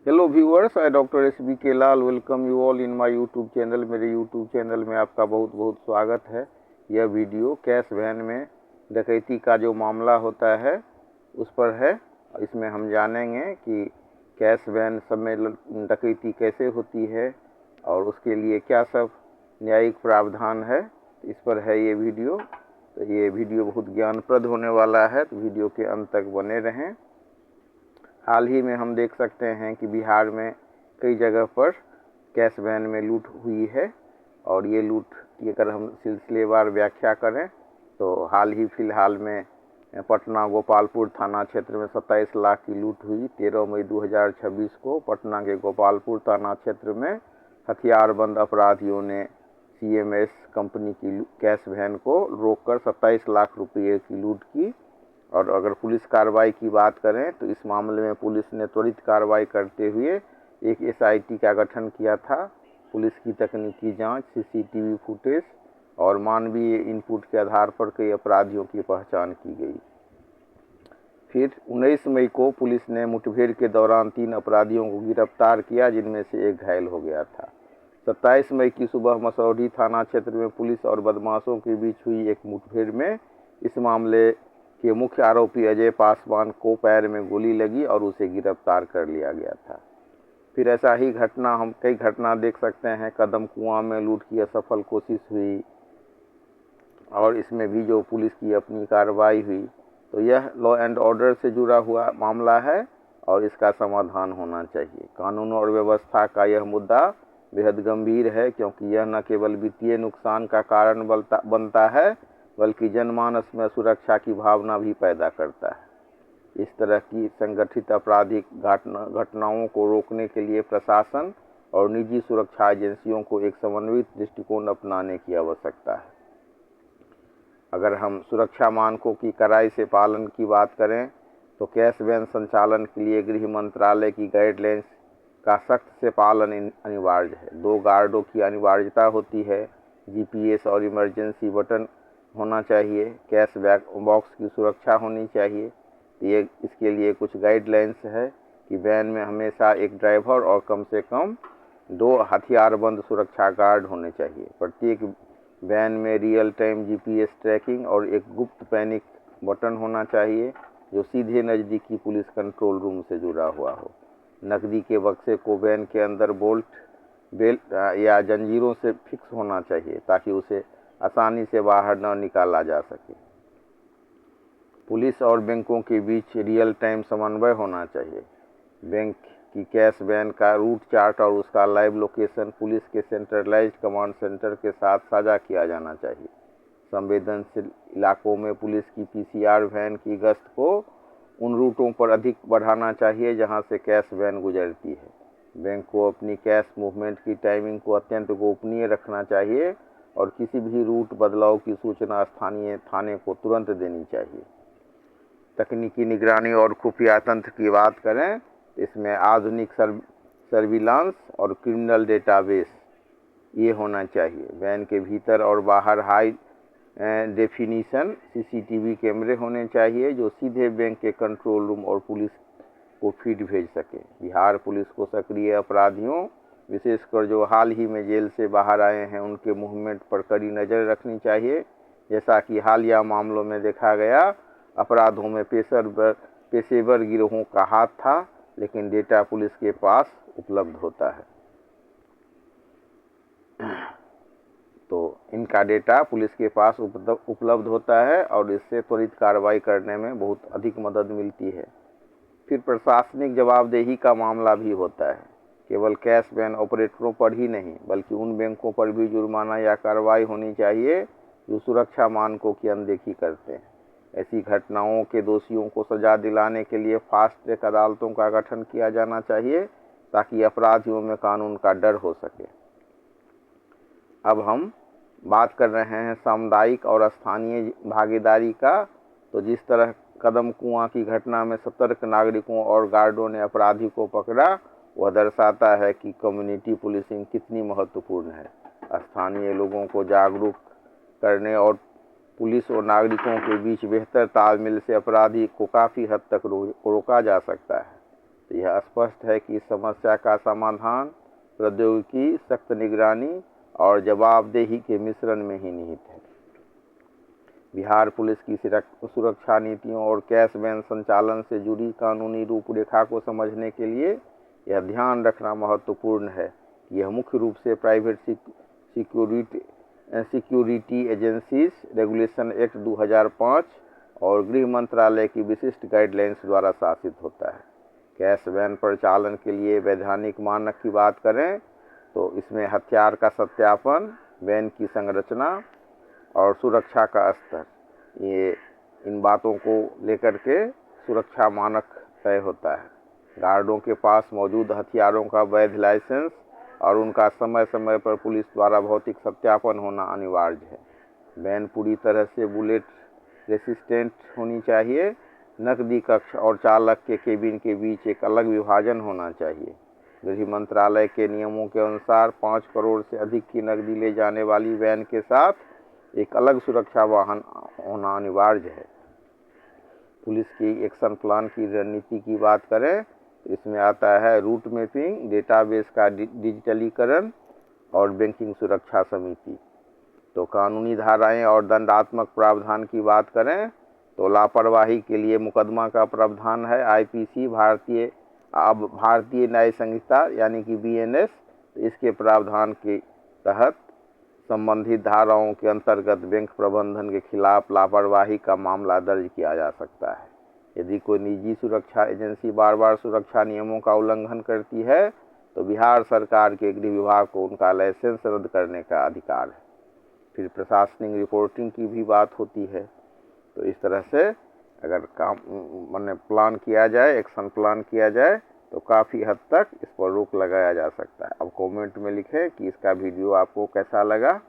Hello viewers, I doctor S B K Lal welcome you all in my YouTube channel. मेरे YouTube channel में आपका बहुत बहुत स्वागत है। यह वीडियो कैश वैन में डकैती का जो मामला होता है उस पर है। इसमें हम जानेंगे कि कैश वैन सब में डकैती कैसे होती है और उसके लिए क्या सब न्यायिक प्रावधान है। इस पर है ये वीडियो। तो ये वीडियो बहुत ज्ञानप्रद होने वाला है, तो वीडियो के अंत तक बने रहें। हाल ही में हम देख सकते हैं कि बिहार में कई जगह पर कैश वैन में लूट हुई है, और ये लूट की अगर हम सिलसिलेवार व्याख्या करें तो हाल ही फिलहाल में पटना गोपालपुर थाना क्षेत्र में 27 लाख की लूट हुई। 13 मई 2026 को पटना के गोपालपुर थाना क्षेत्र में हथियारबंद अपराधियों ने CMS कंपनी की कैश वैन को रोककर 27 लाख रुपये की लूट की। और अगर पुलिस कार्रवाई की बात करें तो इस मामले में पुलिस ने त्वरित कार्रवाई करते हुए एक SIT का गठन किया था। पुलिस की तकनीकी जांच, CCTV फुटेज और मानवीय इनपुट के आधार पर कई अपराधियों की पहचान की गई। फिर 19 मई को पुलिस ने मुठभेड़ के दौरान 3 अपराधियों को गिरफ्तार किया, जिनमें से एक घायल हो गया था। 27 मई की सुबह मसौढ़ी थाना क्षेत्र में पुलिस और बदमाशों के बीच हुई एक मुठभेड़ में इस मामले के मुख्य आरोपी अजय पासवान को पैर में गोली लगी और उसे गिरफ्तार कर लिया गया था। फिर ऐसा ही घटना हम कई घटना देख सकते हैं। कदम कुआं में लूट की असफल कोशिश हुई और इसमें भी जो पुलिस की अपनी कार्रवाई हुई। तो यह लॉ एंड ऑर्डर से जुड़ा हुआ मामला है और इसका समाधान होना चाहिए। कानून और व्यवस्था का यह मुद्दा बेहद गंभीर है, क्योंकि यह न केवल वित्तीय नुकसान का कारण बनता है बल्कि जनमानस में सुरक्षा की भावना भी पैदा करता है। इस तरह की संगठित आपराधिक घटनाओं को रोकने के लिए प्रशासन और निजी सुरक्षा एजेंसियों को एक समन्वित दृष्टिकोण अपनाने की आवश्यकता है। अगर हम सुरक्षा मानकों की कड़ाई से पालन की बात करें तो कैश वैन संचालन के लिए गृह मंत्रालय की गाइडलाइंस का सख्त से पालन अनिवार्य है। 2 गार्डों की अनिवार्यता होती है। GPS और इमरजेंसी बटन होना चाहिए। कैश बॉक्स की सुरक्षा होनी चाहिए। ये इसके लिए कुछ गाइडलाइंस है कि वैन में हमेशा एक ड्राइवर और कम से कम 2 हथियारबंद सुरक्षा गार्ड होने चाहिए। प्रत्येक वैन में रियल टाइम GPS ट्रैकिंग और एक गुप्त पैनिक बटन होना चाहिए जो सीधे नज़दीकी पुलिस कंट्रोल रूम से जुड़ा हुआ हो। नकदी के बक्से को वैन के अंदर बेल्ट या जंजीरों से फिक्स होना चाहिए ताकि उसे आसानी से बाहर न निकाला जा सके। पुलिस और बैंकों के बीच रियल टाइम समन्वय होना चाहिए। बैंक की कैश वैन का रूट चार्ट और उसका लाइव लोकेशन पुलिस के सेंट्रलाइज्ड कमांड सेंटर के साथ साझा किया जाना चाहिए। संवेदनशील इलाकों में पुलिस की PCR वैन की गश्त को उन रूटों पर अधिक बढ़ाना चाहिए जहां से कैश वैन गुजरती है। बैंक को अपनी कैश मूवमेंट की टाइमिंग को अत्यंत गोपनीय रखना चाहिए और किसी भी रूट बदलाव की सूचना स्थानीय थाने को तुरंत देनी चाहिए। तकनीकी निगरानी और खुफिया तंत्र की बात करें, इसमें आधुनिक सर्विलांस और क्रिमिनल डेटाबेस ये होना चाहिए। वैन के भीतर और बाहर हाई डेफिनिशन CCTV कैमरे होने चाहिए जो सीधे बैंक के कंट्रोल रूम और पुलिस को फीड भेज सके। बिहार पुलिस को सक्रिय अपराधियों, विशेषकर जो हाल ही में जेल से बाहर आए हैं, उनके मूवमेंट पर कड़ी नज़र रखनी चाहिए। जैसा कि हालिया मामलों में देखा गया, अपराधों में पेशेवर गिरोहों का हाथ था, लेकिन डेटा पुलिस के पास उपलब्ध होता है। तो इनका डेटा पुलिस के पास उपलब्ध होता है और इससे त्वरित कार्रवाई करने में बहुत अधिक मदद मिलती है। फिर प्रशासनिक जवाबदेही का मामला भी होता है। केवल कैश वैन ऑपरेटरों पर ही नहीं बल्कि उन बैंकों पर भी जुर्माना या कार्रवाई होनी चाहिए जो सुरक्षा मानकों की अनदेखी करते हैं। ऐसी घटनाओं के दोषियों को सजा दिलाने के लिए फास्ट ट्रैक अदालतों का गठन किया जाना चाहिए ताकि अपराधियों में कानून का डर हो सके। अब हम बात कर रहे हैं सामुदायिक और स्थानीय भागीदारी का। तो जिस तरह कदम कुआं की घटना में सतर्क नागरिकों और गार्डों ने अपराधी को पकड़ा, वह दर्शाता है कि कम्युनिटी पुलिसिंग कितनी महत्वपूर्ण है। स्थानीय लोगों को जागरूक करने और पुलिस और नागरिकों के बीच बेहतर तालमेल से अपराधी को काफ़ी हद तक रोका जा सकता है। तो यह स्पष्ट है कि इस समस्या का समाधान प्रौद्योगिकी, सख्त निगरानी और जवाबदेही के मिश्रण में ही निहित है। बिहार पुलिस की सुरक्षा नीतियों और कैश वैन संचालन से जुड़ी कानूनी रूपरेखा को समझने के लिए यह ध्यान रखना महत्वपूर्ण है कि यह मुख्य रूप से private security agencies regulation act 2005 और गृह मंत्रालय की विशिष्ट गाइडलाइंस द्वारा शासित होता है। कैश वैन परिचालन के लिए वैधानिक मानक की बात करें तो इसमें हथियार का सत्यापन, वैन की संरचना और सुरक्षा का स्तर, ये इन बातों को लेकर के सुरक्षा मानक तय होता है। गार्डों के पास मौजूद हथियारों का वैध लाइसेंस और उनका समय समय पर पुलिस द्वारा भौतिक सत्यापन होना अनिवार्य है। वैन पूरी तरह से बुलेट रेसिस्टेंट होनी चाहिए। नकदी कक्ष और चालक के केबिन के बीच एक अलग विभाजन होना चाहिए। गृह मंत्रालय के नियमों के अनुसार 5 करोड़ से अधिक की नकदी ले जाने वाली वैन के साथ एक अलग सुरक्षा वाहन होना अनिवार्य है। पुलिस की एक्शन प्लान की रणनीति की बात करें तो इसमें आता है रूट मैपिंग, डेटाबेस का डिजिटलीकरण और बैंकिंग सुरक्षा समिति। तो कानूनी धाराएं और दंडात्मक प्रावधान की बात करें तो लापरवाही के लिए मुकदमा का प्रावधान है आईपीसी, भारतीय न्याय संहिता यानी कि बीएनएस। इसके प्रावधान के तहत संबंधित धाराओं के अंतर्गत बैंक प्रबंधन के खिलाफ लापरवाही का मामला दर्ज किया जा सकता है। यदि कोई निजी सुरक्षा एजेंसी बार बार सुरक्षा नियमों का उल्लंघन करती है तो बिहार सरकार के गृह विभाग को उनका लाइसेंस रद्द करने का अधिकार है। फिर प्रशासनिक रिपोर्टिंग की भी बात होती है। तो इस तरह से अगर प्लान किया जाए, एक्शन प्लान किया जाए तो काफ़ी हद तक इस पर रोक लगाया जा सकता है। अब कमेंट में लिखें कि इसका वीडियो आपको कैसा लगा।